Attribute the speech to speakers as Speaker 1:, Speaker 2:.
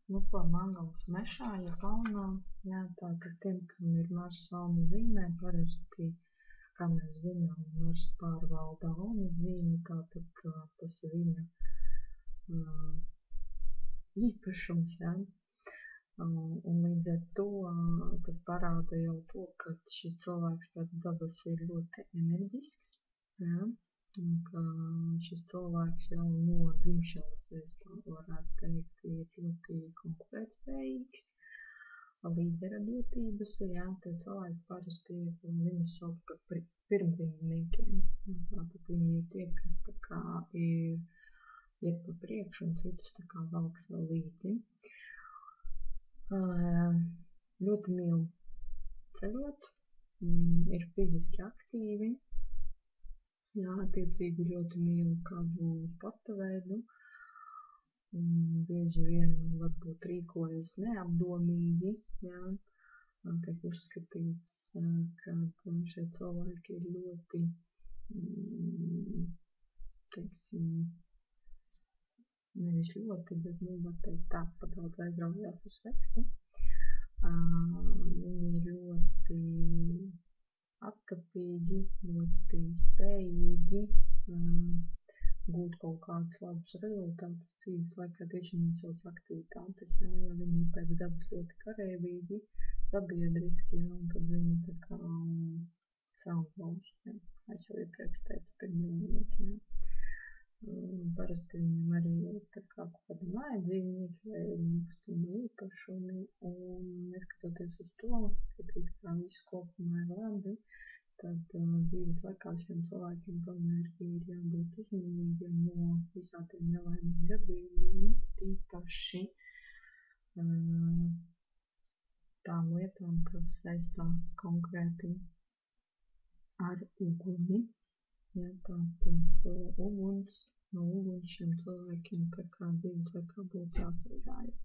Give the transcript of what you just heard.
Speaker 1: Nu, ko mangalas mežā, ja kalnā, jā, tātad tiem, kam ir Marsa alma zīmē, parasti, kā mēs zinām, Mars pārvalda alma zīmi, tātad tas ir viņa īpašums, jā. Un līdz ar to tas parāda jau to, ka šis cilvēks pēc dabas ir ļoti enerģisks, jā. Un ka šis cilvēks jau no dzimšanas, es tā varētu teikt, ir ļoti konkurētspējīgs, līdera dotības ir, jā, tie cilvēki parasti viņus sauc par pirmrindniekiem, jā, tātad viņi ir tie, kas tā kā iet pa priekšu un citus tā kā velk sev līdzi. Ļoti mīl ceļot, ir fiziski aktīvi, jā, attiecīgi ļoti mīl kādu sporta veidu, bieži vien varbūt rīkojas neapdomīgi, jā, tiek uzskatīts, ka šie cilvēki ir ļoti, teiksim, nevis ļoti, bet, var teikt tā, pat daudz aizraujās ar seksu. Viņi ir ļoti attapīgi, ļoti spējīgi gūt kaut kādus labus rezultātus dzīves laikā tieši no savas aktivitātes, jā, jo viņi ir pēc dabas ļoti kareivīgi, sabiedriski, jā, un tad viņi tā kā saunglauž, jā, es jau iepriekš teicu, pirmrindnieki, jā. Parasti viņam arī ir tā kā kaut kādi mājdzīvnieki vai nekustami īpašumi, un neskatoties uz to, ka viss kopumā ir labi, tad dzīves laikā šiem cilvēkiem tomēr ir jābūt uzmanīgiem no visādiem nelaimes gadījumiem, tīpaši tām lietām, kas saistās konkrēti ar uguni, jā, tātad no uguns šiem cilvēkiem tā kā dzīves laikā būtu jāsargājas.